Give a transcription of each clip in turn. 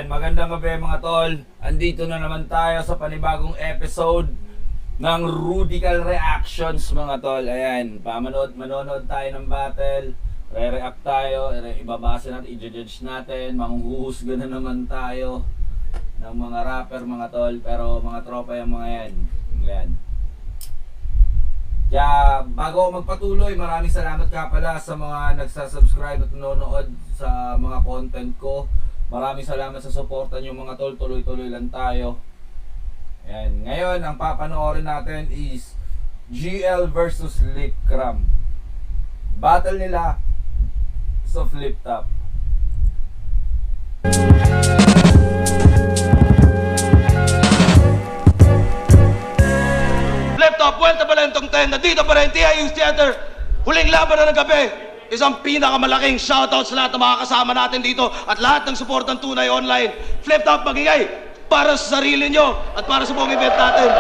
Ayan, magandang gabi mga tol. Andito na naman tayo sa panibagong episode ng Rudical Reactions mga tol. Ayan, manonood tayo ng battle, re-react tayo, ibabasa natin, i-judge natin, manghuhusga na naman tayo ng mga rapper mga tol. Pero mga tropa yung mga yan. Ayan. Kaya bago ako magpatuloy, maraming salamat ka pala sa mga nagsasubscribe at nanonood sa mga content ko. Maraming salamat sa suporta nyo mga tol, tuloy-tuloy lang tayo. Ayan. Ngayon, ang papanoorin natin is GL versus Lipcram. Battle nila sa Flip Top. Flip Top, Vuelta Balentong 10, nandito pa rin, TIU Theater. Huling laban na ng gabi. Isang pinakamalaking shoutout sa lahat ng mga kasama natin dito at lahat ng support ng Tunay Online. Flip Top, magingay para sa sarili nyo at para sa buong event natin.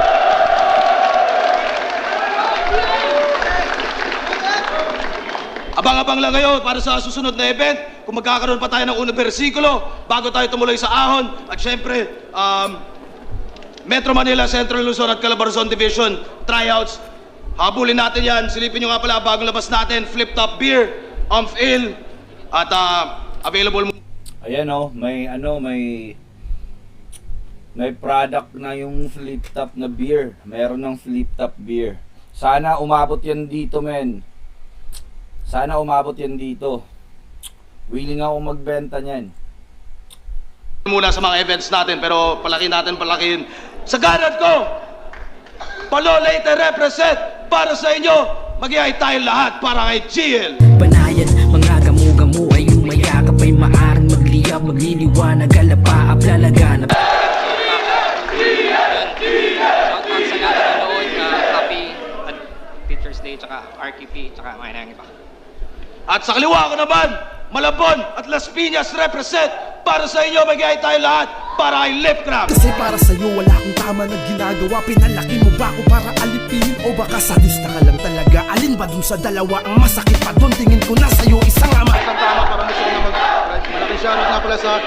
Abang-abang lang ngayon para sa susunod na event. Kung magkakaroon pa tayo ng unang bersikulo bago tayo tumuloy sa ahon. At syempre, Metro Manila, Central Luzon at Calabarzon Division tryouts. Habulin natin yan. Silipin nyo nga pala bagong labas natin. Flip Top Beer, Umph Ale, at available mo. Ayan o, may product na yung Flip Top na beer. Meron ng Flip Top beer. Sana umabot yan dito, men. Sana umabot yan dito. Willing ako magbenta niyan. Muna sa mga events natin, pero palakin. Sa ganad ko, Palo later represent para sa inyo. Mag-iay tayo lahat para kay GL. Banayan, mga gamu-gamu ay umayakap ay maaring magliyab, magliliwanag, alapaap, lalaganap. Shoutout sa lahat na nanood, Happy Teacher's Day, tsaka RQP, tsaka mga nang iba. At sa kaliwa ko naman, Malabon at Las Piñas represent para sa inyo. Mag-iay tayo lahat para kay Lipcram. Kasi para sa'yo wala akong tama na ginagawa. Pinalaki mo ba ako para alipin? O baka sadista ka lang talaga? Alin ba dun sa dalawa ang masakit pa dun? Tingin ko na sa'yo isang ama. Isang tama para mo siya na mag-drive. Malaking shoutout nga pala sa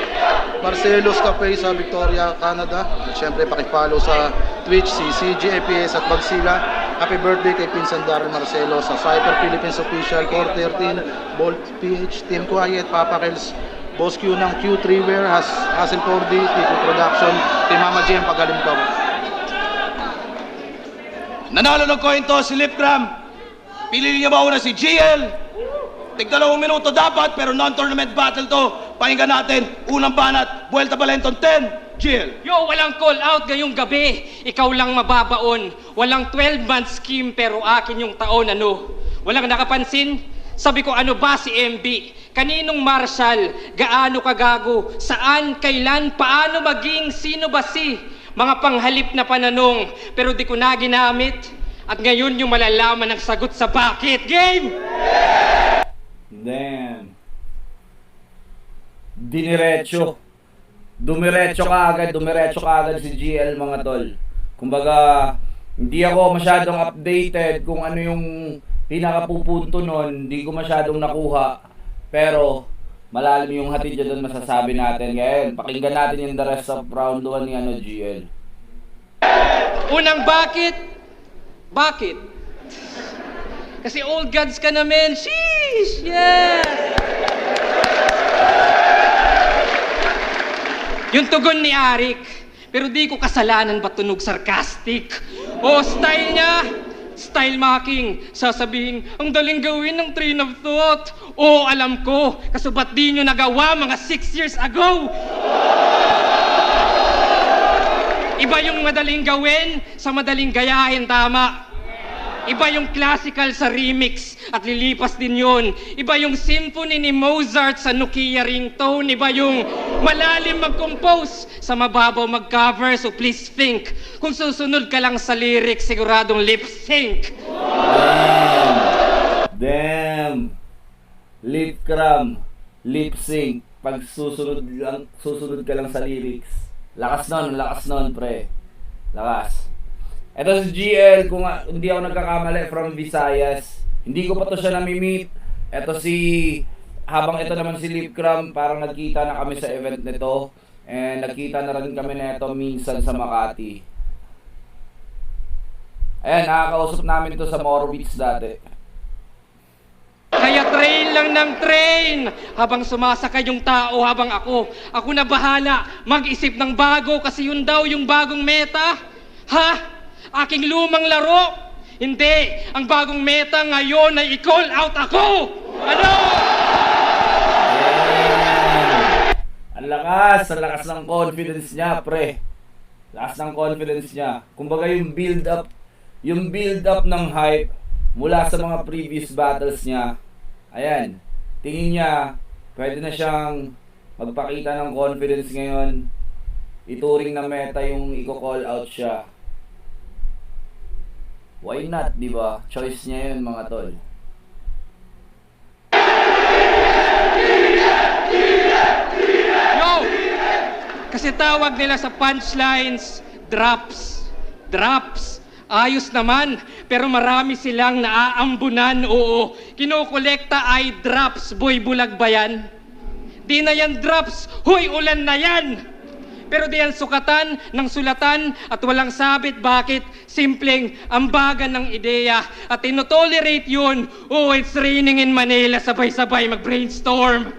Marcelo's Cafe sa Victoria, Canada. At syempre pakipollow sa Twitch si CGAPS at Bagsila. Happy birthday kay Pinsan Darren Marcelo sa Cypher Philippines Official 413 Bolt PH Team Quiet, Papa Kels, Boss Q ng Q3 Wear, Hassel 4D, Tico Production, Team Mama Jem, Pagalim ka. Nanalo ng coin toss si Lipcram. Piliin niyo ba una si GL? Tig-2 minuto dapat, pero non-tournament battle to. Pakinggan natin, unang banat, Vuelta Balentong 10, GL. Yo, walang call out ngayong gabi. Ikaw lang mababaon. Walang 12-month scheme pero akin yung taon, ano? Walang nakapansin? Sabi ko, ano ba si MB? Kaninong marshal? Gaano kagago? Saan? Kailan? Paano maging? Sino ba si? Mga panghalip na pananong pero di ko na ginamit. At ngayon yung malalaman ang sagot sa bakit. Game! Damn. Dumiretso ka agad si GL mga tol. Kumbaga, hindi ako masyadong updated kung ano yung pinakapupunto nun, hindi ko masyadong nakuha. Pero malalim yung hatid dyan doon, masasabi natin. Ngayon, pakinggan natin yung the rest of round 1 ni GL. Unang bakit? Bakit? Kasi old gods ka na, men. Sheesh! Yes! Yung tugon ni Arik, pero di ko kasalanan ba tunog sarcastic? O style niya, style mocking, sasabihin, ang daling gawin ng train of thought. O alam ko, kaso ba't di nyo nagawa mga 6 years ago? Iba yung madaling gawin sa madaling gayahin, tama. Iba yung classical sa remix at lilipas din yun. Iba yung symphony ni Mozart sa Nokia ringtone. Iba yung malalim mag-compose sa mababaw mag-cover. So please think, kung susunod ka lang sa lyrics, siguradong lip-sync. Damn. Lipcram, lip-sync. Pag susunod ka lang sa lyrics. Lakas nun, pre. Lakas. Ito si GL, kung hindi ako nagkakamali, from Visayas. Hindi ko pa to siya nami-meet. Ito habang ito naman si Lipcram, parang nagkita na kami sa event nito. And nagkita na rin kami neto minsan sa Makati. Ayan, nakakausap namin ito sa Moro Beach dati. Kaya train lang ng train habang sumasakay yung tao habang ako na bahala mag-isip ng bago kasi yun daw yung bagong meta. Ha? Aking lumang laro? Hindi. Ang bagong meta ngayon ay i-call out ako. Ano? Ang lakas ng confidence niya, pre. Lakas ng confidence niya. Kumbaga yung build up ng hype mula sa mga previous battles niya. Ayan, tingin niya, pwede na siyang magpakita ng confidence ngayon. Ituring na meta yung i-call out siya. Why not, di ba? Choice niya yun, mga tol. Yo! Kasi tawag nila sa punchlines, drops. Drops. Ayos naman, pero marami silang naaambunan, oo. Kinokolekta ay drops, boy, bulag ba yan? Di na yan drops, huy, ulan na yan! Pero di yan sukatan ng sulatan at walang sabit, bakit? Simpleng ambagan ng ideya at tinotolerate yun. Oh, it's raining in Manila, sabay-sabay mag-brainstorm.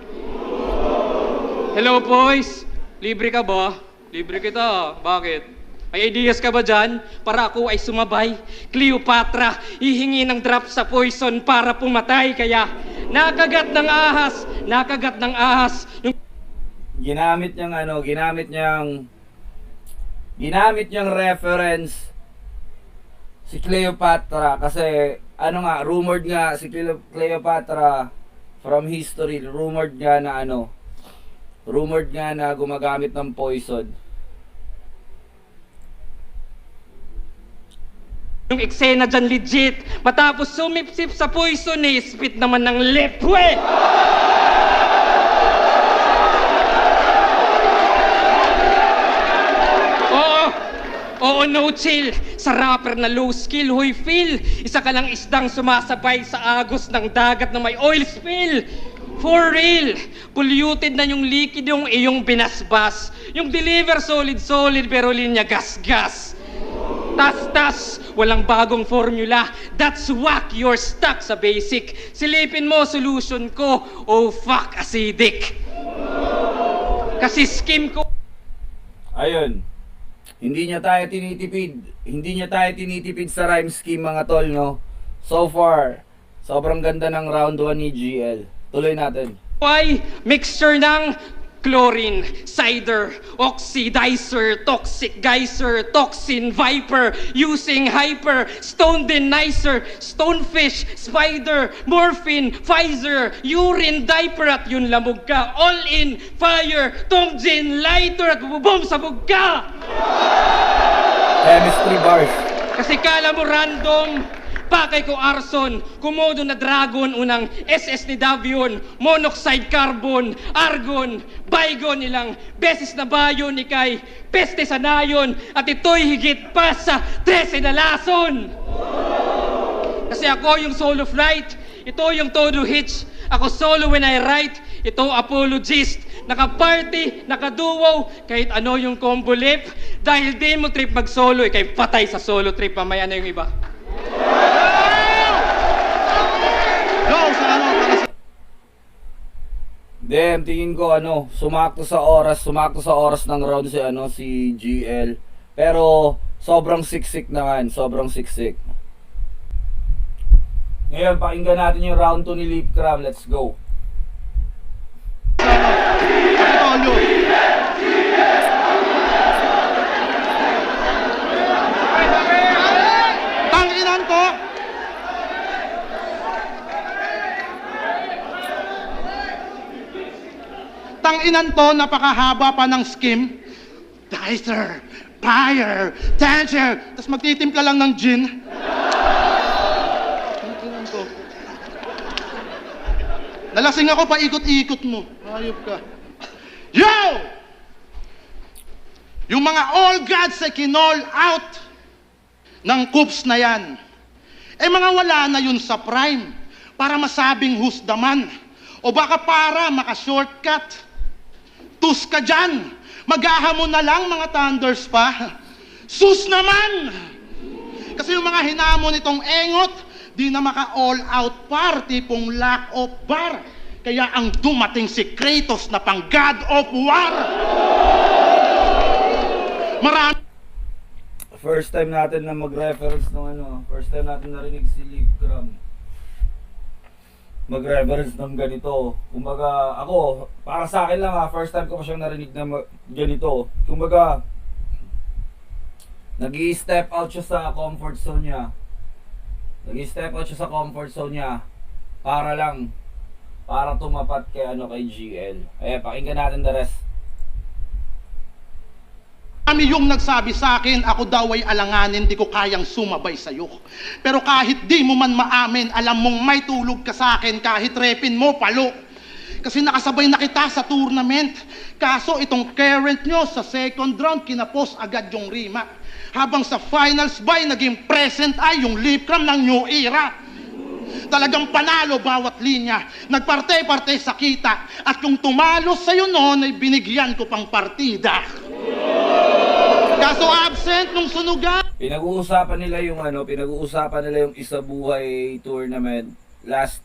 Hello, boys. Libre ka ba? Libre kita. Bakit? May ideas ka ba dyan? Para ako ay sumabay. Cleopatra, hihingi ng drop sa poison para pumatay. Kaya, nakagat ng ahas. Ginamit niyang reference si Cleopatra kasi rumored nga si Cleopatra from history, rumored nga na gumagamit ng poison. Yung eksena dyan legit, matapos sumipsip sa poison spit naman ng lepwe! Oo, no chill. Sa rapper na low skill, huy feel. Isa ka lang isdang sumasabay sa agos ng dagat na may oil spill. For real, polluted na yung liquid yung iyong binasbas. Yung deliver solid pero linya gas. Tas, walang bagong formula. That's whack, you're stuck sa basic. Silipin mo, solution ko, oh fuck, acidic. Kasi skim ko. Ayun. Hindi niya tayo tinitipid sa rhyme scheme, mga tol, no? So far, sobrang ganda ng round 1 ni GL. Tuloy natin. Why? Mixture ng chlorine, cider, oxidizer, toxic geyser, toxin, viper, using hyper, stone denizer, stonefish, spider, morphine, Pfizer, urine, diaper at yun lamog ka. All in, fire, tongjin, lighter at bubom sabog ka! Chemistry bars. Kasi kala mo random, pakay ko arson, kumodo na dragon, unang SS ni Davion, monoxide carbon, argon, baygon, ilang beses na bayon, ikay peste sa nayon, at ito'y higit pa sa 13 na lason. Kasi ako yung solo flight, ito yung todo hitch, ako solo when I write, ito apologist, naka-party, naka-duo, kahit ano yung combo lip, dahil di mo trip mag-solo, ikay patay sa solo trip, mamaya na yung iba. Damn, tingin ko sumakto sa oras ng round si GL. Pero sobrang siksik naman, Ngayon, pakinggan natin yung round 2 ni Lip Cram. Let's go. Tanginan ko! Tanginan to, napakahaba pa ng skim. Dicer, fire, danger, tapos magtitimpla lang ng gin. Tanginan to. Nalasing ako, paikot-ikot mo. Ayop ka. Yo! Yung mga all gods ay kinall out ng coups na yan. Mga wala na yun sa prime para masabing who's the man. O baka para maka-shortcut. Tus ka dyan. Maghahamon na lang mga Thunders pa. Sus naman! Kasi yung mga hinamon nitong engot, di na maka-all out par, tipong lack of bar. Kaya ang dumating si Kratos na pang God of War. Marami First time natin na mag-reference ng ano, first time natin narinig si Leapcram mag-reference ng ganito. Kumbaga, ako, para sa akin lang ha, first time ko pa siyang narinig na ganito. Kumbaga, nag-i-step out siya sa comfort zone niya. Nag-i-step out siya sa comfort zone niya para tumapat kay GL. Ayan, pakinggan natin the rest. yung nagsabi sa akin, ako daw ay alanganin, di ko kayang sumabay sa'yo. Pero kahit di mo man maamin, alam mong may tulog ka sa akin kahit repin mo palo. Kasi nakasabay na kita sa tournament. Kaso itong current nyo sa second round, kinapos agad yung rima. Habang sa finals by, naging present ay yung Leapcram ng New Era. Talagang panalo bawat linya. Nagparte-parte sa kita. At kung tumalo sa'yo noon, ay binigyan ko pang partida. Kaso absent nung sunugan. Pinag-uusapan nila yung Isa Buhay tournament last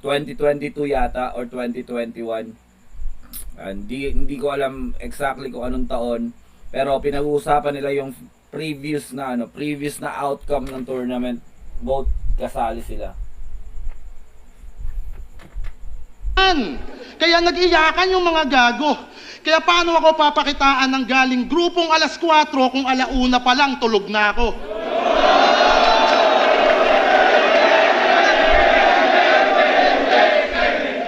2022 yata or 2021. Hindi ko alam exactly kung anong taon, pero pinag-uusapan nila yung previous na outcome ng tournament. Both kasali sila. Kaya nag-iyakan yung mga gago. Kaya paano ako papakitaan ng galing grupong alas 4 kung alauna pa lang tulog na ako?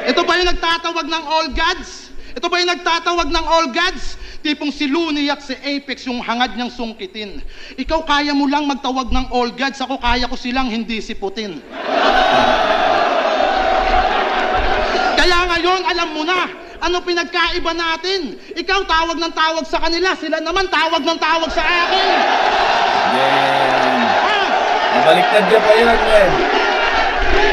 Ito ba yung nagtatawag ng All Gods? Ito ba yung nagtatawag ng All Gods? Tipong si Looney at si Apex yung hangad niyang sungkitin. Ikaw kaya mo lang magtawag ng All Gods, ako kaya ko silang hindi siputin. Kaya ngayon, alam mo na, ano pinagkaiba natin? Ikaw tawag ng tawag sa kanila, sila naman tawag ng tawag sa akin. Nabaliktad ka pa yun, man.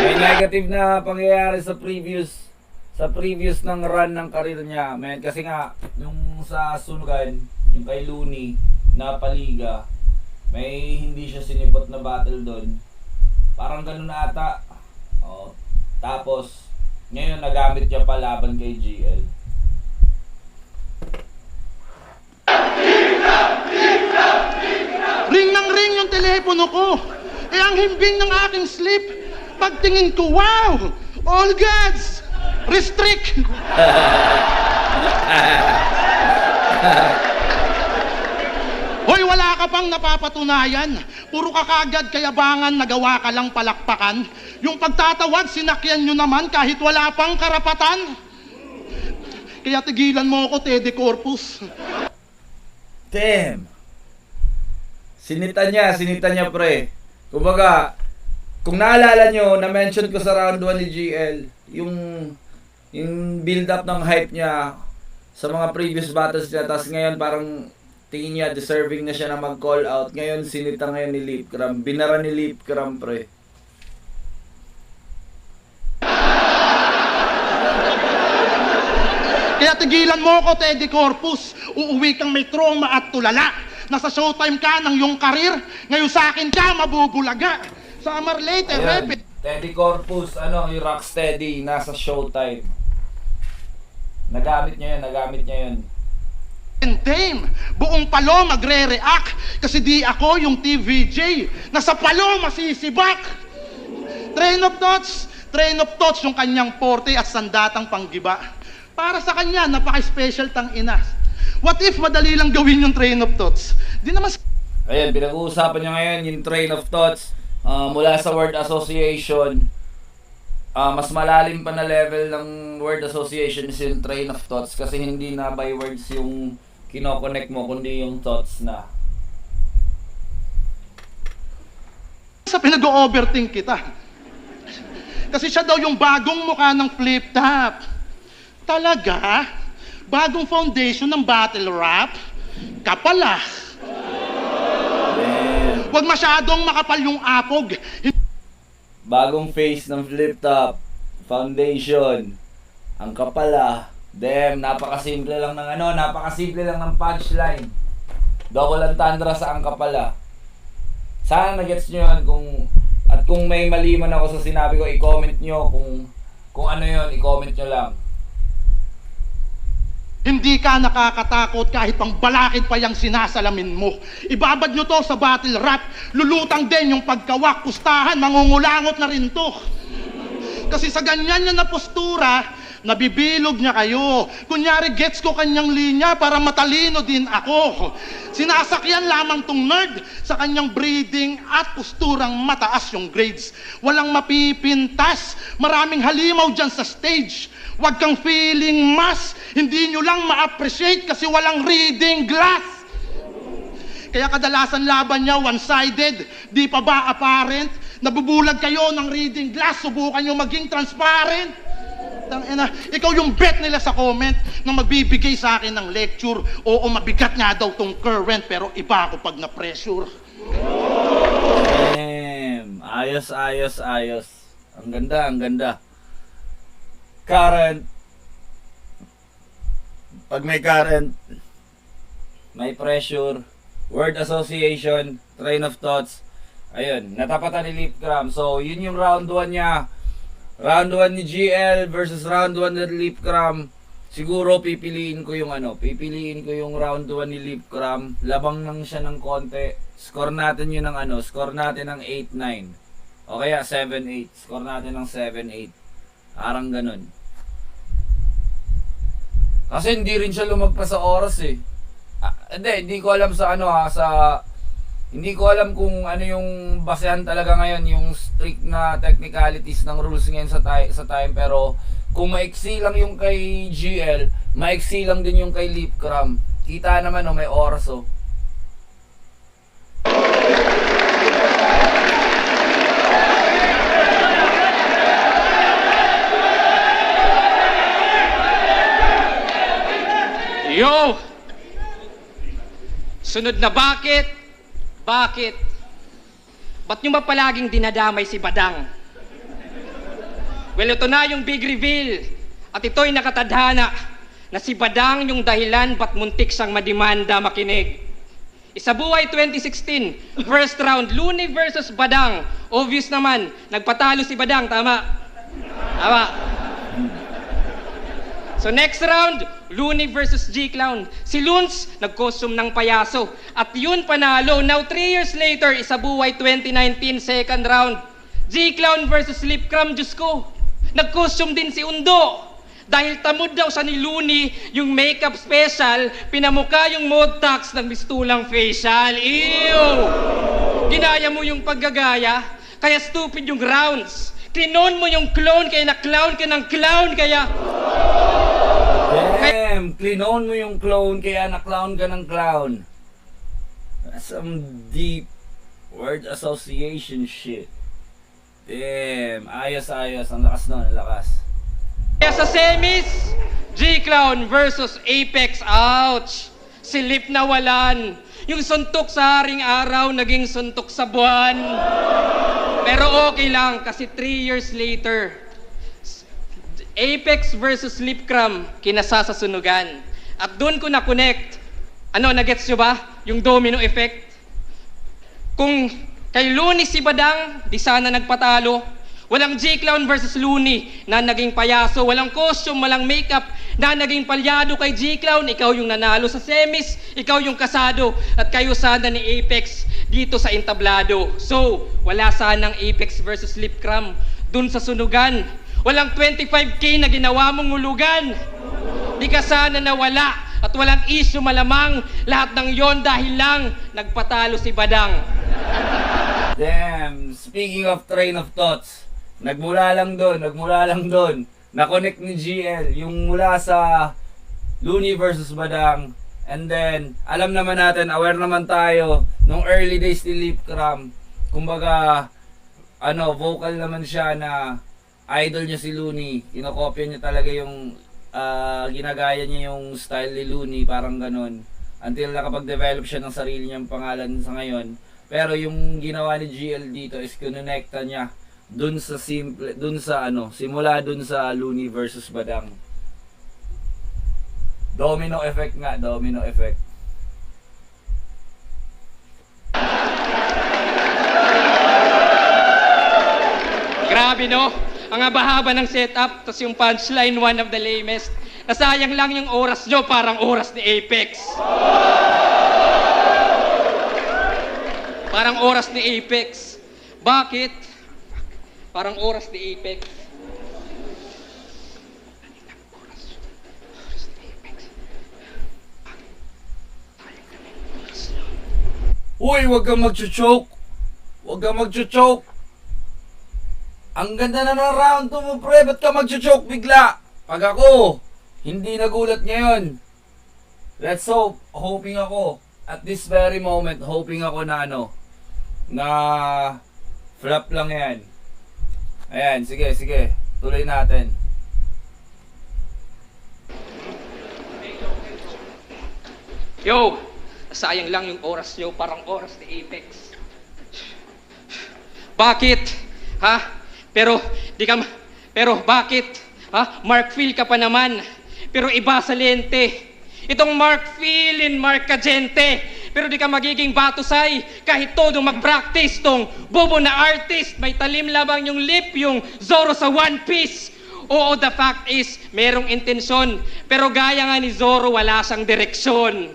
May negative na pangyayari sa previous ng run ng karir niya, man. Kasi nga, nung sa sunugan, yung kay Looney na paliga, may hindi siya sinipot na battle doon. Parang ganun na ata. Oh. Tapos, ngayon nagamit niya pa laban kay GL. Ring ng ring yung telepono ko. Eh ang himbing ng aking sleep, pagtingin ko, wow! All Gods! Restrict! Hoy, wala ka pang napapatunayan. Puro ka kagad kayabangan, nagawa ka lang palakpakan. Yung pagtatawag, sinakyan nyo naman kahit wala pang karapatan. Kaya tigilan mo ako, Teddy Corpus. Damn! Sinita niya pre. Kumbaga, kung naalala nyo, na-mention ko sa round 1 ni GL, yung build up ng hype niya sa mga previous battles niya, tapos ngayon parang tingin niya deserving na siya na mag-call out. Ngayon sinita ngayon ni Leapcram. Binara ni Leapcram pre. Kaya tigilan mo ako, Teddy Corpus. Uuwi kang may trauma at tulala. Nasa showtime ka ng iyong karir. Ngayon sa akin ka, mabubulaga. Summer later, repe. Teddy Corpus, yung Rocksteady, nasa showtime. Nagamit niya yun. Dame, buong palo magre-react. Kasi di ako yung TVJ. Nasa palo masisibak. Train of thoughts yung kanyang porte at sandatang panggiba. Para sa kanya, napaka-special tang ina. What if madali lang gawin yung train of thoughts? Di naman. Ayan, pinag-uusapan niya ngayon yung train of thoughts mula sa word association. Mas malalim pa na level ng word association is yung train of thoughts kasi hindi na by words yung kino-connect mo kundi yung thoughts na. Sa pinag-overthink kita. Kasi siya daw yung bagong mukha ng flip top. Talaga? Bagong foundation ng battle rap? Kapala. Huwag masyadong makapal yung apog. Bagong face ng flip top foundation. Ang kapala. Damn, napakasimple lang ng napakasimple lang ng punchline. Double entendre saan ka pala. Sana nagets nyo yan kung may mali man ako sa sinabi ko, i-comment nyo kung ano yun, i-comment nyo lang. Hindi ka nakakatakot kahit pang balakid pa yung sinasalamin mo. Ibabad nyo to sa battle rap. Lulutang din yung pagkawak, pustahan, mangungulangot na rin to. Kasi sa ganyan na postura, nabibilog niya kayo. Kunyari, gets ko kanyang linya para matalino din ako. Sinasakyan lamang tong nerd sa kanyang breeding at posturang mataas yung grades. Walang mapipintas, maraming halimaw dyan sa stage. Huwag kang feeling mas, hindi nyo lang ma-appreciate kasi walang reading glass. Kaya kadalasan laban niya one-sided, di pa ba apparent? Nabubulag kayo ng reading glass, subukan nyo maging transparent. Tangina, ikaw yung bet nila sa comment na magbibigay sa akin ng lecture. Oo, mabigat nga daw tong current, pero iba ako pag na-pressure. Damn, ayos. Ang ganda. Current. Pag may current, may pressure, word association, train of thoughts. Ayun, natapatan ni Lipcram. So, yun yung round 1 niya. Round 1 ni GL versus round 1 ni Lipcram. Siguro pipiliin ko yung round 1 ni Lipcram. Labang lang siya ng konti. Score natin yun ng score natin ng 8-9. O kaya 7-8. Score natin ng 7-8. Parang ganun. Kasi hindi rin siya lumagpas sa oras eh. Hindi ko alam sa hindi ko alam kung ano yung basehan talaga ngayon, yung strict na technicalities ng rules ngayon sa time, pero kung maiksi lang yung kay GL, maiksi lang din yung kay Lipcram. Kita naman may oras oh. Yo! Sunod na bakit? Bakit? Ba't nyo ba palaging dinadamay si Badang? Well, ito na yung big reveal. At ito'y nakatadhana na si Badang yung dahilan ba't muntik siyang madimanda makinig. Isabuhay 2016, first round, Looney versus Badang. Obvious naman, nagpatalo si Badang, tama? Tama. So next round, Looney versus G-Clown. Si Loons, nag-costume ng payaso. At yun panalo. Now 3 years later, Isabuhay 2019, second round. G-Clown versus Lipcram, Diyos ko. Nag-costume din si Undo. Dahil tamod daw sa ni Looney, yung makeup special, pinamuka yung modtax ng mistulang facial. Ew! Ginaya mo yung paggagaya, kaya stupid yung rounds. Klinon mo yung clone, kaya na-clown ka ng clown, kaya... Damn! Klinon mo yung clone, kaya na-clown ka ng clown. That's some deep word association shit. Damn! Ayos. Ang lakas nun, ang lakas. Kaya sa semis, G-Clown versus Apex. Ouch! Si Lip nawalan. Yung suntok sa haring araw, naging suntok sa buwan. Pero okay lang, kasi 3 years later, Apex versus Lipcram, kinasasasunugan. At doon ko na-connect. Nagets nyo ba? Yung domino effect. Kung kay Looney si Badang, di sana nagpatalo. Walang G-Clown versus Looney na naging payaso. Walang costume, walang makeup na naging palyado kay G-Clown. Ikaw yung nanalo sa semis, ikaw yung kasado. At kayo sana ni Apex dito sa entablado. So, wala sanang Apex versus Lipcram dun sa sunugan. Walang 25K na ginawa mong hulugan. Di ka sana nawala at walang issue malamang. Lahat ng yon dahil lang nagpatalo si Badang. Damn! Speaking of train of thoughts, nagmula lang doon. Na-connect ni GL yung mula sa Looney versus Badang. And then, alam naman natin, aware naman tayo nung early days ni Lipcram. Kumbaga, vocal naman siya na idol niya si Looney. Kinokopya niya talaga yung ginagaya niya yung style ni Looney, parang ganun. Until nakapag-develop siya ng sarili niyang pangalan sa ngayon. Pero yung ginawa ni GL dito is kinonekta niya simula dun sa Looney versus Badang. Domino effect nga, domino effect. Grabe no? Ang haba-haba ng setup, tapos yung punchline, one of the lamest. Nasayang lang yung oras nyo, parang oras ni Apex. Parang oras ni Apex. Bakit? Parang oras ni Apex. Uy, wag kang mag-choke. Wag kang mag-choke. Ang ganda na ng round 2 mo, pre. Ba't ka mag-choke bigla? Pag ako, hindi nagulat ngayon. Let's hope. Hoping ako. At this very moment, hoping ako na na flop lang yan. Ayan, sige, sige. Tuloy natin. Yo, sayang lang yung oras nyo, parang oras ni Apex. Bakit? Ha? Pero bakit? Ha? Mark Phil ka pa naman. Pero iba sa lente. Itong Mark Phil and Mark Cagente. Pero di ka magiging batusay kahit todo mag-practice tong bobo na artist. May talim lamang yung lip, yung Zoro sa One Piece. Oo, the fact is, merong intensyon. Pero gaya nga ni Zoro, wala siyang direksyon.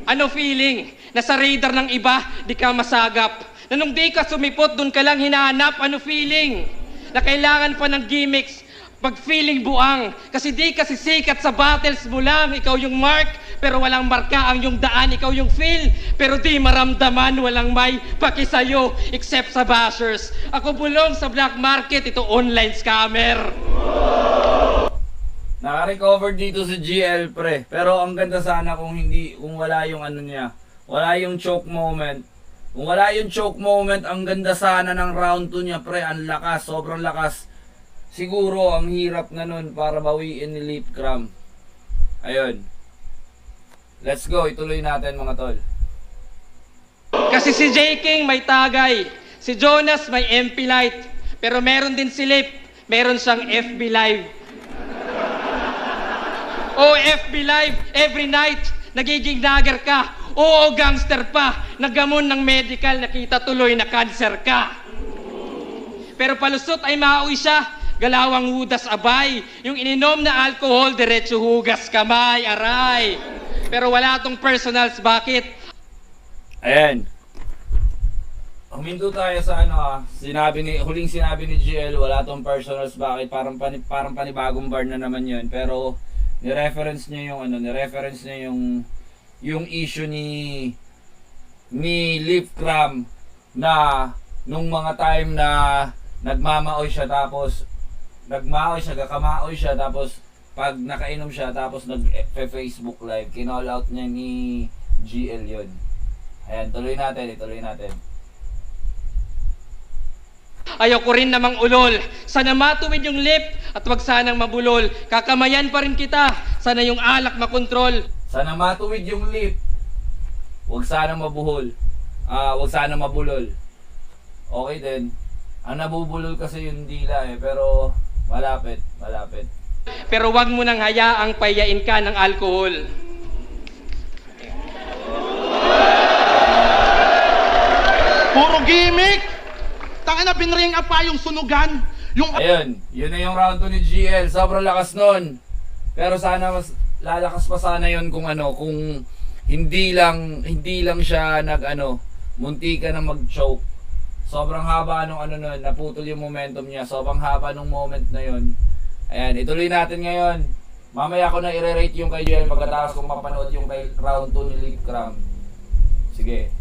Ano feeling? Nasa radar ng iba, di ka masagap. Na nung di ka sumipot, dun ka lang hinahanap. Ano feeling? Na kailangan pa ng gimmicks pag feeling buang. Kasi di ka sisikat sa battles mo lang. Ikaw yung mark, pero walang marka ang yung daan. Ikaw yung feel, pero di maramdaman. Walang may pakisayo, except sa bashers. Ako bulong sa black market, ito online scammer. Naka-recover dito si GL, pre. Pero ang ganda sana kung wala yung niya. Wala yung choke moment. Kung wala yung choke moment, ang ganda sana ng round 2 niya, pre. Ang lakas, sobrang lakas. Siguro, ang hirap na nun para bawiin ni Lip Cram. Ayun. Let's go, ituloy natin mga tol. Kasi si J. King may tagay. Si Jonas may MP Light. Pero meron din si Lip. Meron siyang FB Live. Oh, FB Live, every night, nagiging nagger ka. Oo, gangster pa. Naggamon ng medical, nakita tuloy na cancer ka. Pero palusot ay mauwi siya. Galawang hudas abay. Yung ininom na alcohol, diretso hugas kamay, aray. Pero wala tong personals, bakit? Ayan. Huminto tayo sa huling sinabi ni GL, wala tong personals, bakit? Parang panibagong bar na naman yun. Pero ni-reference niya yung issue ni Lip Cram na nung mga time na nagmamaoy siya, kakamaoy siya, tapos pag nakainom siya, tapos nag-Facebook live, kinall out niya ni GL yun. Ayan, ituloy natin. Ayoko rin namang ulol. Sana matuwid yung lip at wag sanang mabulol. Kakamayan pa rin kita. Sana yung alak makontrol. Sana matuwid yung lip. Wag sanang mabuhol. Wag sanang mabulol. Okay din. Ang nabubulol kasi yung dila pero malapit. Pero wag mo nang hayaang payain ka ng alkohol. Puro gimmick! Tangina, binring up pa yung sunugan. Yung Ayun, yun na yung round 2 ni GL. Sobrang lakas nun. Pero sana mas lalakas pa sana yun kung hindi lang siya munti ka na mag-choke. Sobrang haba nung nun, naputol yung momentum niya. Sobrang haba nung moment na yun. Ayan, ituloy natin ngayon. Mamaya ko na i-rate yung kay GL pagkatapos kung mapanood yung kay round 2 ni Lip Cram. Sige.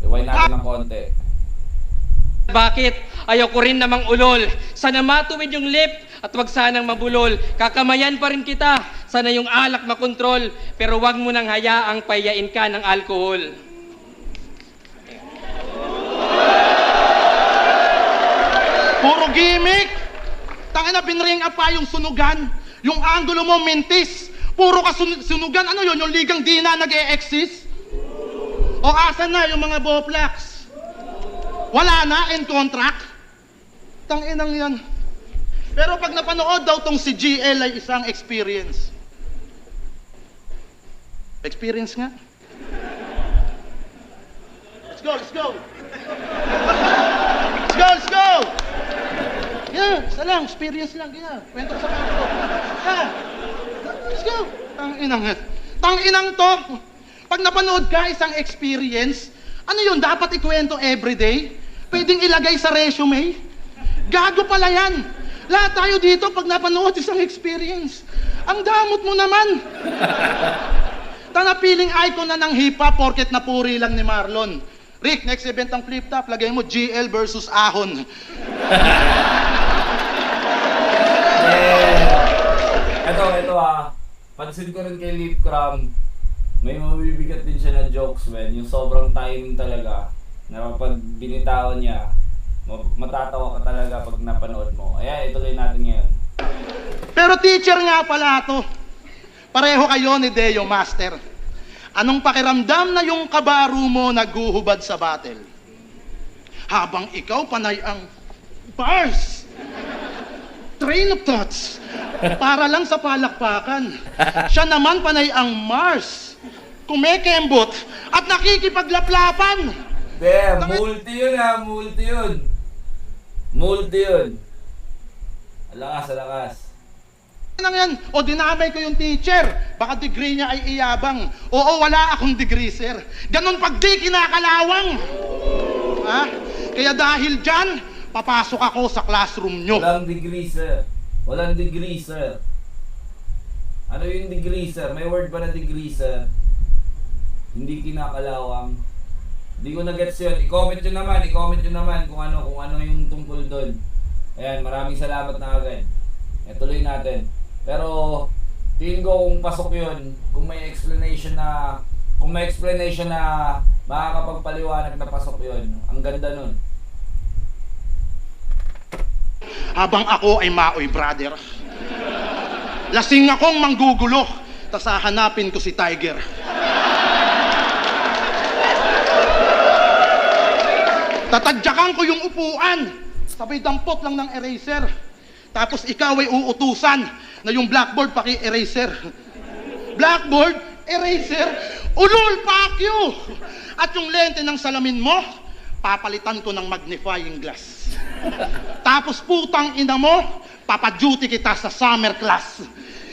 Rewind natin ng konti. Bakit? Ayoko rin namang ulol. Sana matuwid yung lip at wag sanang mabulol. Kakamayan pa rin kita. Sana yung alak makontrol. Pero wag mo nang hayaang payain ka ng alkohol. puro gimmick! Tangina, binring up pa yung sunugan. Yung angulo mo, mintis. Puro ka sunugan. Ano yun? Yung ligang di na nag-e-exist? O asan na yung mga boplax? Wala na, in contract. Tanginang yan. Pero pag napanood daw tong si GL ay isang experience. Experience nga. Let's go, let's go. Let's go, let's go. Yeah, isa lang, experience lang. Yeah, kwento ko sa kanto. Yeah. Let's go. Tang-inang to. Pag napanood ka isang experience, ano yun, dapat ikwento everyday? Pwedeng ilagay sa resume? Gago pala yan. Lahat tayo dito pag napanood isang experience. Ang damot mo naman. Tanapiling icon na ng hip-hop porket napuri lang ni Marlon. Rick, next event ang flip top, lagay mo GL versus Ahon. Ito pansin ko rin kay Lip Cram, may mabibigat din siya na jokes, man. Yung sobrang timing talaga, na kapag binitawan niya, matatawa ka talaga pag napanood mo. Ayan, ituloy natin ngayon. Pero teacher nga pala to. Pareho kayo ni Deo Master. Anong pakiramdam na yung kabaro mo naghuhubad sa battle? Habang ikaw panay ang bars, train of thoughts, para lang sa palakpakan. Siya naman panay ang Mars, kumekembot at nakikipaglaplapan. Damn, multi yun ha, multi yun. Multi yun. Alakas. Nang yan, o dinamay ko yung teacher, baka degree niya ay iyabang. Oo, wala akong degree, sir. Ganon pag di kinakalawang. Ha? Kaya dahil dyan, papasok ako sa classroom nyo. Walang degree, sir. Walang degree, sir. Ano yung degree, sir? May word ba na degree, sir? Hindi kinakalawang. Hindi ko na-gets yun. I-comment nyo naman kung ano yung tungkol doon. Ayan, maraming salamat na agad. Tuloy natin. Pero tingin ko kung pasok yun, kung may explanation na makakapagpaliwanag na pasok yun, ang ganda nun. Habang ako ay maoy, brother. Lasing akong manggugulo, tas hahanapin ko si Tiger. Tatadyakan ko yung upuan, sabay dampot lang ng eraser. Tapos ikaw ay uutusan na yung blackboard paki-eraser. Blackboard, eraser, ulul, pakyo! At yung lente ng salamin mo, papalitan ko ng magnifying glass. Tapos putang ina mo, papaduty kita sa summer class.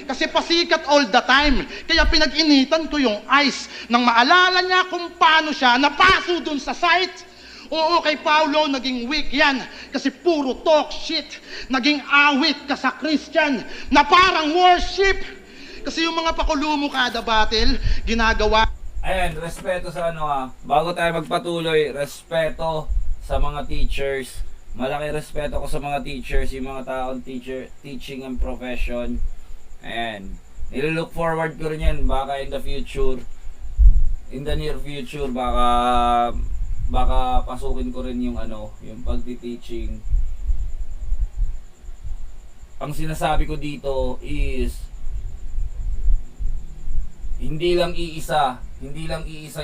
Kasi pasikat all the time, kaya pinag-initan ko yung eyes nang maalala niya kung paano siya napaso dun sa site. Oo, kay Paulo, naging weak yan. Kasi puro talk shit. Naging awit ka sa Christian na parang worship. Kasi yung mga pakulumo kada battle, ginagawa. Ayan, respeto sa bago tayo magpatuloy, respeto sa mga teachers. Malaki respeto ko sa mga teachers, yung mga taong teaching ang profession. Ayan, nililook forward ko rin yan, baka in the near future, baka pasukin ko rin yung yung pagti-teaching. Ang sinasabi ko dito is hindi lang iisa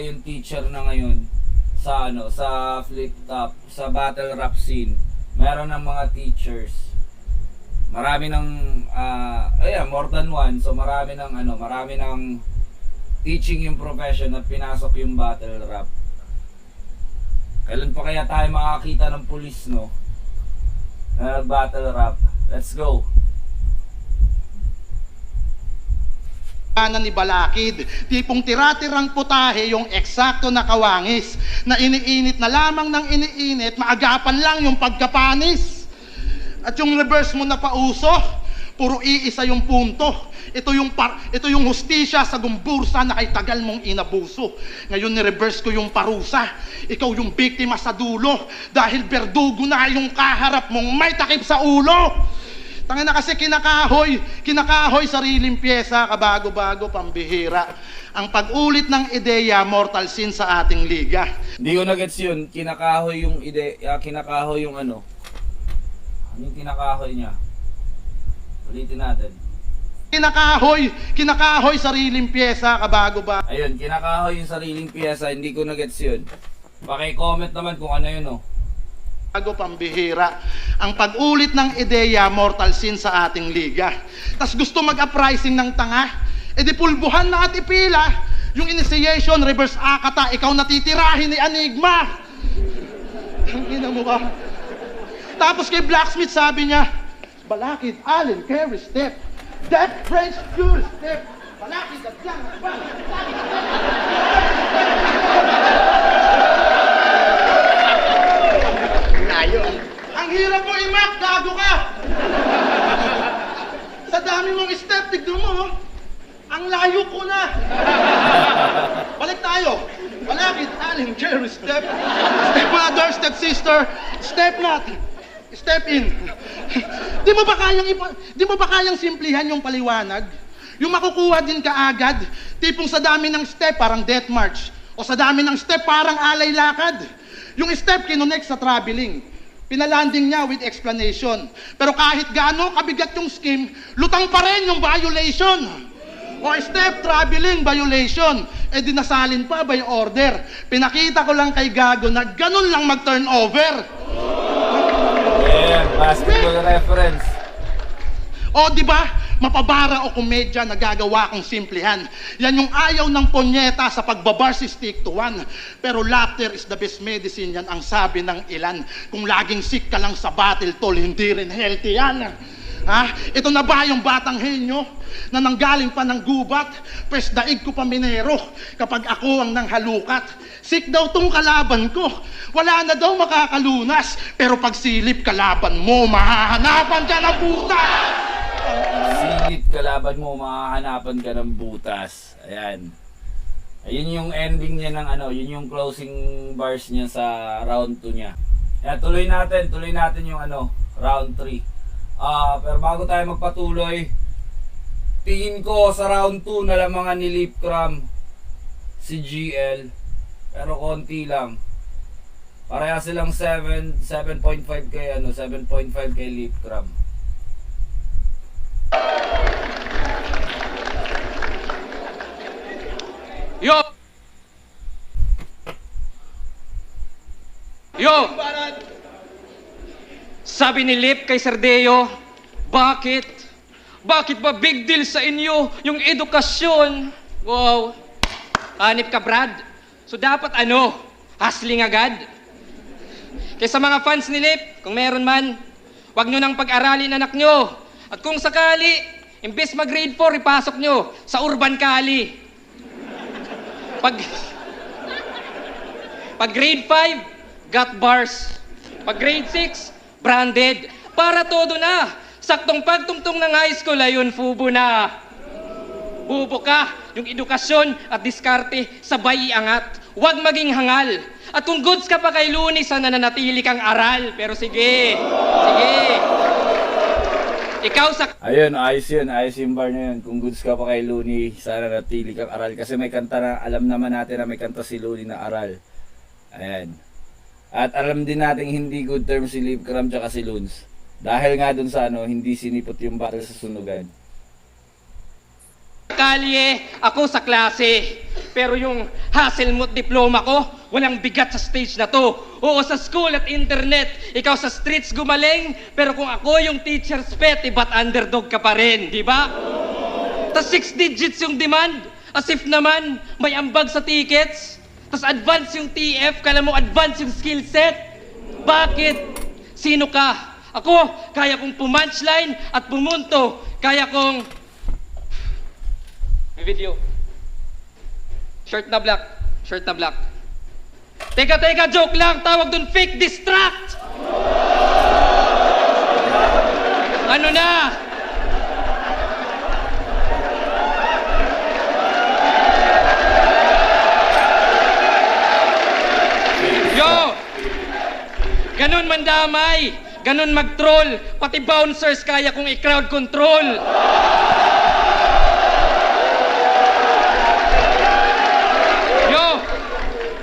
yung teacher na ngayon sa sa flip top, sa battle rap scene. Meron ng mga teachers. Marami ng more than one. So marami ng teaching yung profession at pinasok yung battle rap. Kailan pa kaya tayo makakita ng pulis, no? Battle rap. Let's go. Ni Balakid, tipong tira-tirang putahe yung eksakto na kawangis na iniinit na lamang ng iniinit, maagapan lang yung pagkapanis. At yung reverse mo na pauso, puro iisa yung punto. Ito yung hustisya sa gumbursa na kay tagal mong inabuso. Ngayon ni-reverse ko yung parusa. Ikaw yung biktima sa dulo dahil berdugo na yung kaharap mong may takip sa ulo. Tanga na kasi kinakahoy sariling pyesa, kabago-bago, pambihira. Ang pag-ulit ng ideya, mortal sin sa ating liga. Hindi ko na-gets yun. Kinakahoy yung kinakahoy yung ano. Ano yung kinakahoy niya? Ulitin natin. Kinakahoy sariling pyesa, kabago-bago. Ayun, kinakahoy yung sariling pyesa. Hindi ko na-gets yun. Paki-comment naman kung ano yun, oh. Pambihira. Ang pag-ulit ng ideya, mortal sin sa ating liga. Tas gusto mag-uprising ng tanga, edi pulbuhan na at ipila Yung initiation, reverse akata, ikaw natitirahin ni Enigma. Ang ina mo ka. Tapos kay Blacksmith sabi niya, balakid, Allen, carry, step. That French pure step. Balakid, agyan, ang hirap mo i-map, gago ka! Sa dami mong step, tignan mo, oh. Ang layo ko na! Balik tayo! Balakid, Allen, Jerry, step. Step mother, step sister, step not. Step in. Di mo ba kayang simplihan yung paliwanag? Yung makukuha din kaagad, tipong sa dami ng step, parang death march. O sa dami ng step, parang alay lakad. Yung step, kinonect sa traveling. Pinalanding niya with explanation. Pero kahit gaano kabigat yung scheme, lutang pa rin yung violation. O step, traveling, violation. Eh dinasalin pa by order. Pinakita ko lang kay Gago na ganun lang mag-turnover. Yeah, basketball reference. O di ba? Mapabara o komedya na gagawa kong simplihan. Yan yung ayaw ng ponyeta sa pagbabar si stick to one. Pero laughter is the best medicine, yan ang sabi ng ilan. Kung laging sick ka lang sa battle, tol, hindi rin healthy yan. Ha? Ito na ba yung batang henyo na nanggaling pa ng gubat? Pwes daig ko pa minero kapag ako ang nanghalukat. Sick daw tong kalaban ko, wala na daw makakalunas. Pero pag silip kalaban mo, mahahanapan ka ng butas. Silip kalaban mo, makahanapan ka ng butas. Ayan. Ayun yung ending niya ng ano, yun yung closing bars niya sa round 2 niya. Ayan, tuloy natin yung ano, round 3. Pero bago tayo magpatuloy, tingin ko sa round 2 nalamangan ni Lipcram si GL. Pero konti lang. Pareha silang 7.5 kay ano, 7.5 kay Lipcram. Yo! Yo! Sabi ni Lip kay Sardeo, bakit? Bakit ba big deal sa inyo yung edukasyon? Wow! Hanip ka, Brad. So dapat ano? Hustling agad? Kaya sa mga fans ni Lip, kung meron man, wag nyo nang pag-aralin anak nyo. At kung sakali, imbes mag grade 4, ipasok nyo sa Urban Cali. Pag grade 5, got bars. Pag grade 6, branded. Para todo na. Saktong pagtungtong ng high school, ayun, fubo na. Bubo ka. Yung edukasyon at diskarte, sabay iangat. Huwag maging hangal. At kung goods ka pa kay Looney, sana nanatili kang aral. Pero sige. Sige. Ikaw sa... Ayun, ayos yung bar na yun. Kung goods ka pa kay Looney, sana natili kang aral. Kasi may kanta na, alam naman natin na may kanta si Looney na aral. Ayan. At alam din natin hindi good terms si Lipcram tsaka si Loons. Dahil nga dun sa ano, hindi sinipot yung battle sa sunugan. Kalye, ako sa klase. Pero yung Hasselmuth diploma ko, walang bigat sa stage na to. Oo, sa school at internet, ikaw sa streets gumaling, pero kung ako yung teacher's pet, ba't underdog ka pa rin, di ba? Tas 6 digits yung demand, as if naman may ambag sa tickets. Tas advance yung TF, kala mo advance yung skill set. Bakit? Sino ka? Ako, kaya kong pumunchline at pumunto. Kaya kong... May video. Shirt na black. Shirt na black. Teka, joke lang. Tawag dun fake distract. Ano na? Yo! Ganun mandamay. Ganun mag-troll. Pati bouncers kaya kong i-crowd control.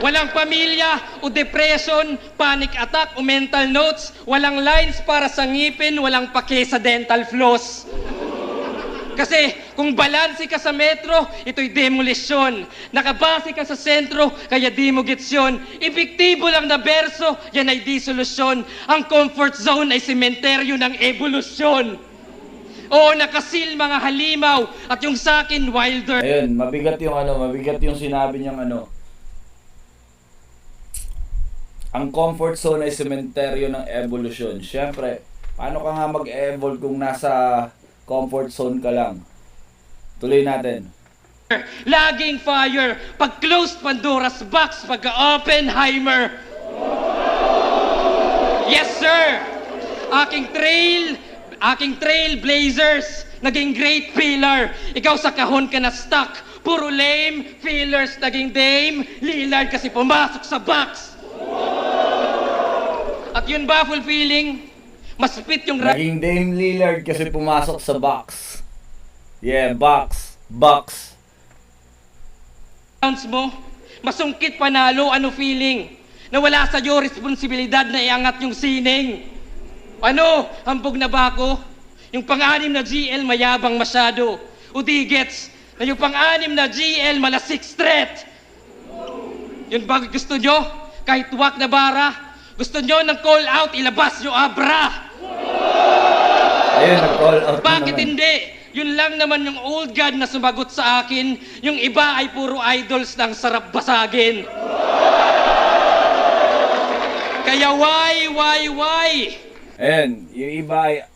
Walang pamilya o depression, panic attack o mental notes. Walang lines para sa ngipin, walang pake sa dental floss. Kasi kung balanse ka sa metro, ito'y demolisyon. Nakabase ka sa sentro, kaya di mo gets yun. Epektibo lang na berso, yan ay di solusyon. Ang comfort zone ay sementeryo ng evolusyon. Oo, nakasil mga halimaw. At yung sa akin, Wilder. Ayun, mabigat yung sinabi niyang ano. Ang comfort zone ay sementeryo ng evolution. Siyempre, paano ka nga mag-evolve kung nasa comfort zone ka lang? Tuloy natin. Laging fire. Pag closed Pandora's box, pagka Oppenheimer. Yes, sir. Aking trailblazers, naging great pillar. Ikaw sa kahon ka na stuck. Puro lame, fillers, naging Dame Lillard kasi pumasok sa box. At yun ba fulfilling? Mas fit yung Naging Dame Lillard kasi pumasok sa box. Yeah, box. rounds mo. Masungkit panalo, ano feeling? Na wala sa'yo responsibilidad na iangat yung sining. Ano? Hambog na ba ako? Yung pang-anim na GL mayabang masyado. O di gets na yung pang-anim na GL malasik threat. Yun ba gusto nyo? Kahit wak na bara? Gusto nyo ng call out, ilabas nyo abra. Ayun, nag-call out na Bakit naman. hindi? Yun lang naman yung old god na sumagot sa akin. Yung iba ay puro idols ng sarap basagin. Kaya why? Ayun, yung iba ay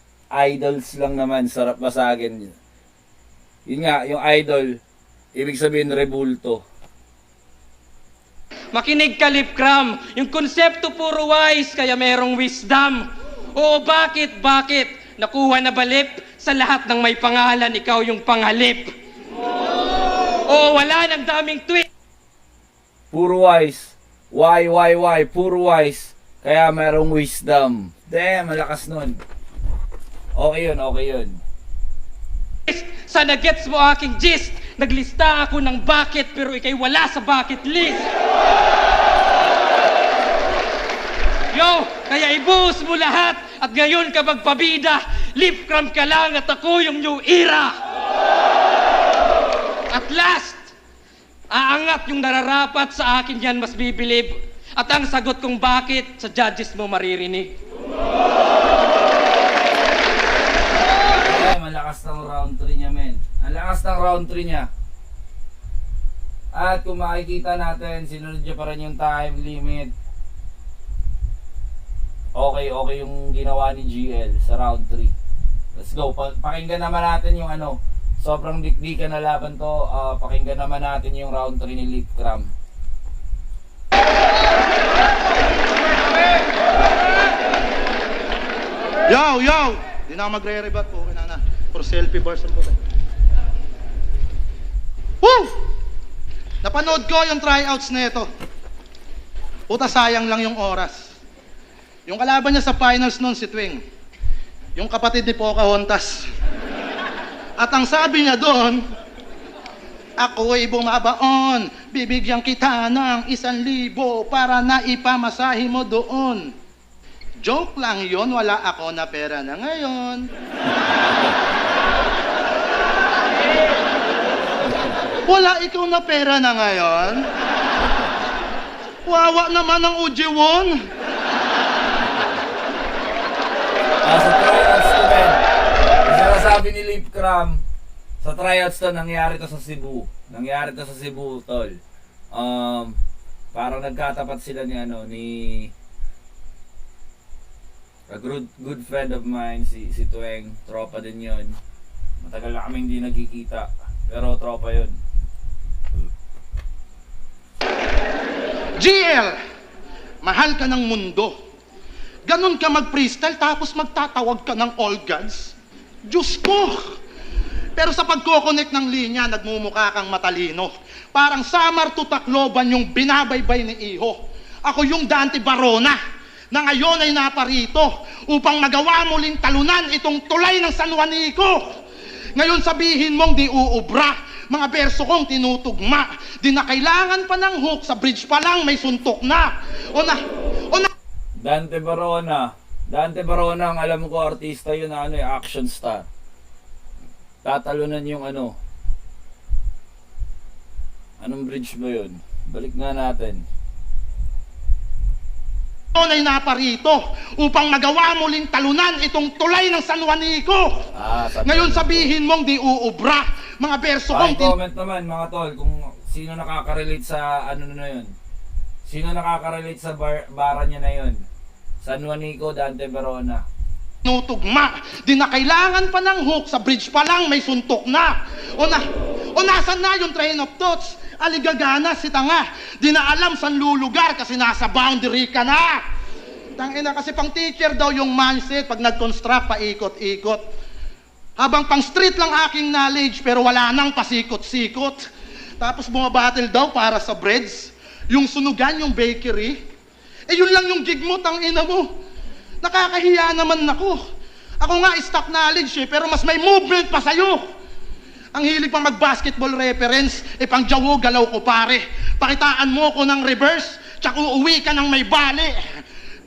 idols lang naman, sarap basagin. Yun nga, yung idol, ibig sabihin rebulto. Makinig ka, Lipcram. Yung konsepto puro wise, kaya merong wisdom. Oo, bakit? Nakuha na balip sa lahat ng may pangalan, ikaw yung pangalip. Oo, wala nang daming tweet. Puro wise. Why? Puro wise. Kaya merong wisdom. Damn, malakas nun. Okay yun. Sana gets mo aking gist. Naglista ako ng bucket pero ikay wala sa bucket list. Yo, kaya ibuhos mo lahat at ngayon ka magpabida. Lipcram ka lang at ako yung new era. At last, aangat yung nararapat sa akin yan mas bibilib. At ang sagot kong bakit sa judges mo maririnig. Malakas ng round 3 niya, men. Ang lakas ng round 3 niya. At kung makikita natin, sinunod niya pa rin yung time limit. Okay yung ginawa ni GL sa round 3. Let's go. Pakinggan naman natin yung ano. Sobrang dikdikan na laban to. Pakinggan naman natin yung round 3 ni Lipcram. Yo! Di na ako magre-rebat po. Na. For selfie bars ang puta. Woo! Napanood ko yung tryouts na ito. Puta, sayang lang yung oras. Yung kalaban niya sa finals noon si Twing. Yung kapatid ni Pocahontas. At ang sabi niya doon, ako'y bumabaon, bibigyan kita ng 1,000 para naipamasahe mo doon. Joke lang yon, wala ako na pera na ngayon. Wala ikaw na pera na ngayon? Wawa naman ang Ujiwon. Sa tryouts to, men. Yung sabi ni Lipcram, sa tryouts to, nangyari to sa Cebu, tol. Parang nagkatapat sila ni a good friend of mine, si Tueng. Tropa din yon. Matagal na kami hindi nagkikita, pero tropa yon. GL, mahal ka ng mundo. Ganon ka mag-freestyle tapos magtatawag ka ng all gods. Diyos ko! Pero sa pagko-connect ng linya, nagmumukha kang matalino. Parang Samar to Tacloban yung binabaybay ni Iho. Ako yung Dante Barona na ngayon ay naparito upang magawa muling talunan itong tulay ng San Juanico. Ngayon sabihin mong di uubra, mga berso kong tinutugma. Di na kailangan pa ng hook, sa bridge pa lang may suntok na. O na, Dante Barona, ang alam ko artista yun na action star. Tatalunan yung anong bridge ba yun? Balik nga natin. ay naparito upang magawa muling talunan itong tulay ng San Juanico. Ngayon sabihin mong di uubra. Mga verso kong Comment naman mga tol kung sino nakaka-relate sa ano na yun. Sino nakaka-relate sa bara niya na yun. San Juanico, Dante Verona. tinutugma. Di na kailangan pa ng hook, sa bridge pa lang may suntok na. O nasan na yung train of thoughts? Aligagana si tanga. Di na alam saan lulugar kasi nasa boundary ka na. Tangina kasi pang teacher daw yung mindset pag nag-construct paikot-ikot. Habang pang street lang aking knowledge pero wala nang pasikot-sikot. Tapos bumabattle daw para sa breads. Yung sunugan, yung bakery. Eh yun lang yung gig mo, tangina mo. Nakakahiya naman ako. Ako nga stock knowledge pero mas may movement pa sa'yo. Ang hilig pang mag-basketball reference, pang jawo galaw ko pare. Pakitaan mo ko ng reverse, tsaka uuwi ka ng may bali.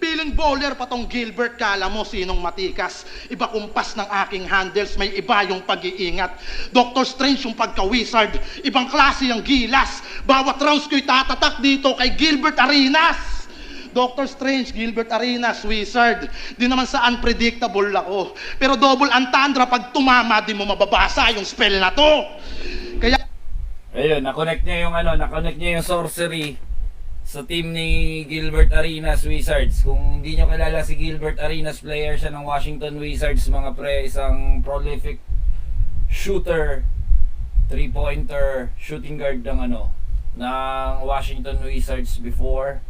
Piling bowler pa tong Gilbert, kala mo sinong matikas. Iba kumpas ng aking handles, may iba yung pag-iingat. Dr. Strange yung pagka-wizard, ibang klase yung gilas. Bawat rounds ko'y tatatak dito kay Gilbert Arenas. Dr. Strange, Gilbert Arenas, wizard. Di naman sa unpredictable ako. Pero double entendre pag tumama, di mo mababasa yung spell na to. Kaya Ayun, na-connect niya yung sorcery sa team ni Gilbert Arenas Wizards. Kung hindi nyo kilala si Gilbert Arenas, player siya ng Washington Wizards, mga pre, isang prolific shooter, 3-pointer, shooting guard ng ng Washington Wizards before.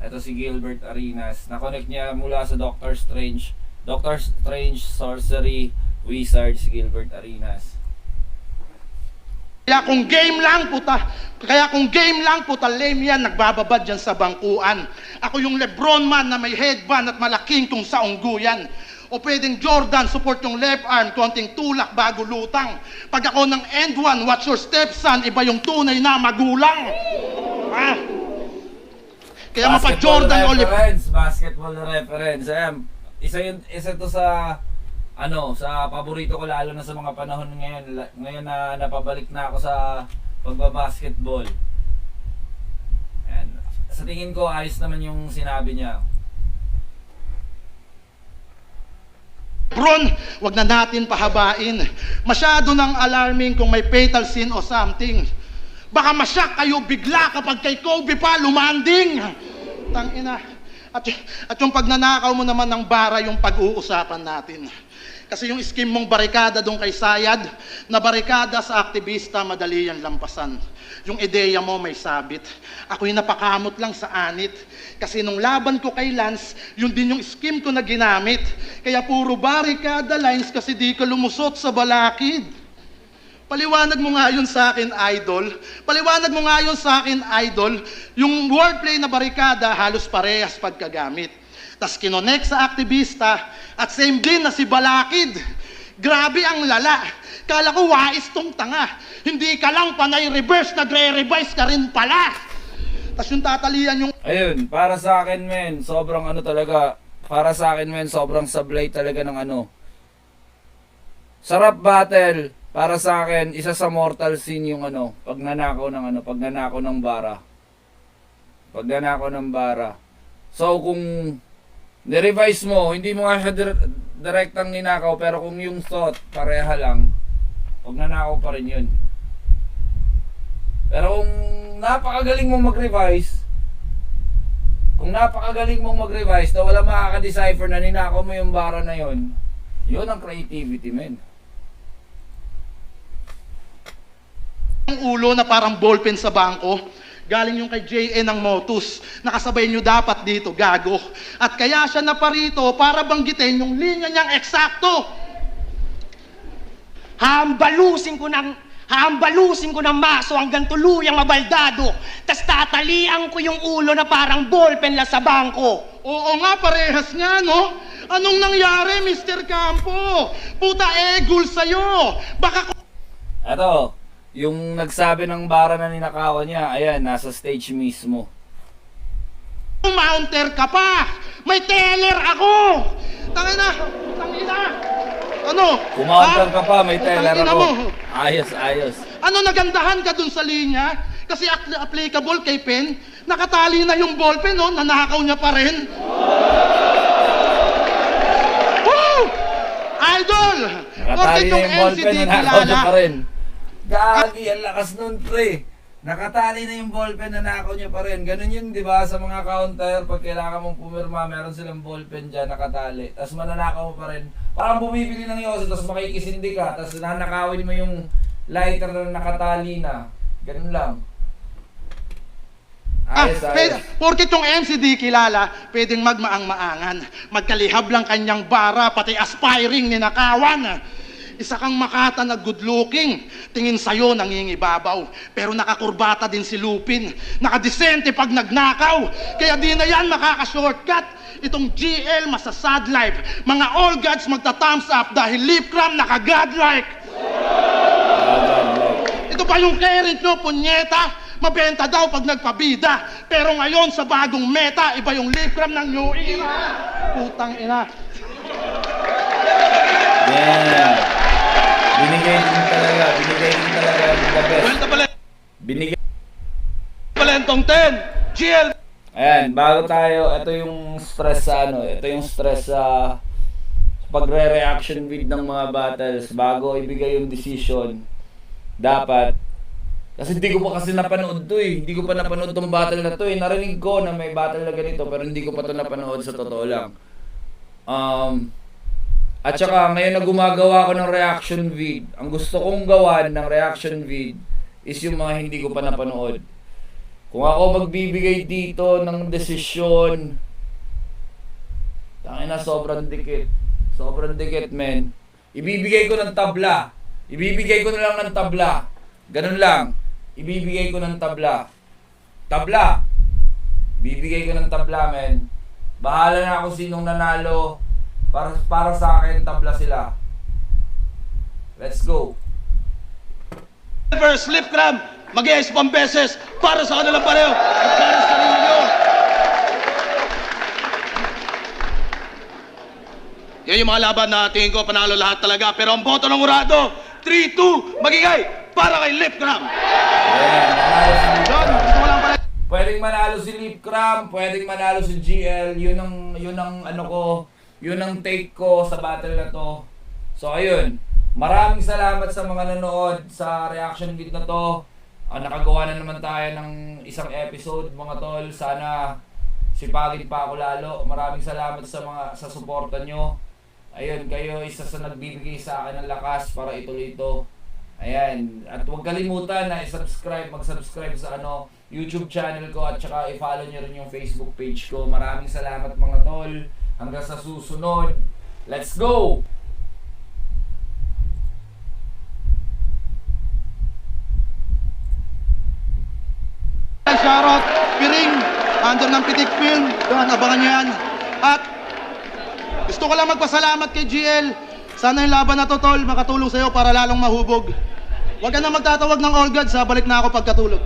Ito si Gilbert Arenas. Na-connect niya mula sa Doctor Strange, Sorcery, Wizards, Gilbert Arenas. Kaya kung game lang puta lame yan, nagbababad dyan sa bangkuan. Ako yung Lebron man na may headband at malaking kung sa ungguyan. O pwedeng Jordan, support yung left arm, konting tulak bago lutang. Pag ako ng end one, watch your stepson, iba yung tunay na magulang. Kaya mapa-Jordan o Basketball reference. Ayan, isa to sa sa paborito ko lalo na sa mga panahon ngayon na napabalik na ako sa pagbabasketball. Ayan. Sa tingin ko ayos naman yung sinabi niya. Bron, wag na natin pahabain. Masyado nang alarming kung may fatal sin o something. Baka masyak kayo bigla kapag kay Kobe pa lumanding. Tangina. At yung pagnanakaw mo naman ng bara yung pag-uusapan natin. Kasi yung scheme mong barikada doon kay Sayad, na barikada sa aktivista, madali yan lampasan. Yung ideya mo may sabit. Ako'y napakamot lang sa anit. Kasi nung laban ko kay Lance, yun din yung scheme ko na ginamit. Kaya puro barikada lines kasi di ka lumusot sa balakid. Paliwanag mo nga yun sa akin, idol. Paliwanag mo nga yun sa akin, idol. Yung wordplay na barikada, halos parehas pagkagamit. Tas kinonek sa aktivista at same din na si Balakid. Grabe ang lala. Kala ko wais tong tanga. Hindi ka lang panay reverse, nagre-revise ka rin pala. Tas yung tatalian yung... Ayun, para sa akin men, sobrang sobrang sablay talaga ng Sarap battle. Para sa akin, isa sa mortal sin yung pagnanakaw ng bara. Pagnanakaw ng bara. So kung ni-revise mo, hindi mo nga siya direktang ninakaw, pero kung yung thought pareha lang, pagnanakaw pa rin yun. Pero kung napakagaling mong mag-revise, na wala makaka-decipher na ninakaw mo yung bara na yun, yun ang creativity, men. Ang ulo na parang ballpen sa bangko, galing yung kay JN ng Motus. Nakasabay nyo dapat dito, gago. At kaya siya naparito para banggitin yung linya niyang eksakto. Haambalusin ko ng maso hanggang tuluyang mabaldado. Tas tatalian ko yung ulo na parang ballpen la sa bangko. Oo nga, parehas nga, no? Anong nangyari, Mr. Campo? Puta egul sa'yo. Baka Eto, yung nagsabi ng bara na ninakawan niya, ayan, nasa stage mismo. Mounter ka pa! May teller ako! Tangina! Ano? Kumounter ka pa, may teller Tangina ako. mo. Ayos. Ano, nagandahan ka dun sa linya? Kasi applicable kay Pen, nakatali na yung ballpen, no? Nanakaw niya pa rin. idol! Nakatali Bakit na yung yung ballpen, LCD nanakaw niya kilala? pa rin. Gagi, ang lakas nun, pre. Nakatali na yung ballpen, nanakaw niya pa rin. Ganun yun, di ba? Sa mga counter, pag kailangan mong pumirma, meron silang ballpen dyan, nakatali. Tapos mananakaw mo pa rin. Parang bumibili ng yoso, tapos makikisindi ka. Tapos nanakawin mo yung lighter na nakatali na. Ganun lang. Ayos, ayos. Porkit yung NCD kilala, pwedeng magmaang-maangan. Magkalihab lang kanyang bara, pati aspiring ninakawan. Isa kang makata na good looking, tingin sa'yo nangingibabaw. Pero nakakurbata din si Lupin, nakadesente pag nagnakaw. Kaya di na yan makaka-shortcut. Itong GL masasad life. Mga all gods magta-thumbs up dahil lip cram naka-godlike. Ito pa yung current nyo, punyeta. Mabenta daw pag nagpabida. Pero ngayon sa bagong meta, iba yung lip cram ng new era. Putang ina. Yeah. Binigay din talaga yung the best. Kwenta pala, Binigay. pala yung tong 10. GL. Ayan, bago tayo, ito yung stress sa ito yung stress sa pagre-reaction vid ng mga battles bago ibigay yung decision. Dapat kasi hindi ko pa kasi napanood to eh. Hindi ko pa napanood tong battle na to eh. Narinig ko na may battle na ganito pero hindi ko pa to napanood sa totoo lang. At saka ngayon na gumagawa ko ng reaction vid, ang gusto kong gawan ng reaction vid is yung mga hindi ko pa napanood. Kung ako magbibigay dito ng desisyon, tangina sobrang dikit. Sobrang dikit, men. Ibibigay ko ng tabla. Ibibigay ko na lang ng tabla. Ganun lang. Ibibigay ko ng tabla. Tabla. Bibigay ko ng tabla, men. Bahala na ako sinong nanalo. Para sa akin, tabla sila. Let's go. First slip cram, mag-iayos pang beses para sa kanilang pareho at para sa sarili nyo. Yan yung mga laban na tingin ko panalo lahat talaga. Pero ang boto ng Urado, 3-2, magigay para kay Lip Cram. John, gusto ko lang pala. Pwedeng manalo si Lip Cram, pwedeng manalo si GL. Yun ang ano ko, yun ang take ko sa battle na to. So ayun, maraming salamat sa mga nanood sa reaction vid na to. Nakagawa na naman tayo ng isang episode, mga tol. Sana sipagin pa ako lalo. Maraming salamat sa suporta nyo. Ayun, kayo isa sa nagbibigay sa akin ng lakas para ituloy ito. Ayan, at huwag kalimutan na mag-subscribe sa YouTube channel ko at saka i-follow nyo rin yung Facebook page ko. Maraming salamat mga tol. Hanggang sa susunod. Let's go! Shoutout, Piring, under ng Pitik Film. Doon, abangan nyo yan. At gusto ko lang magpasalamat kay GL. Sana yung laban na to, tol, makatulong sa'yo para lalong mahubog. Huwag ka na magtatawag ng all gods, ha? Balik na ako pagkatulog.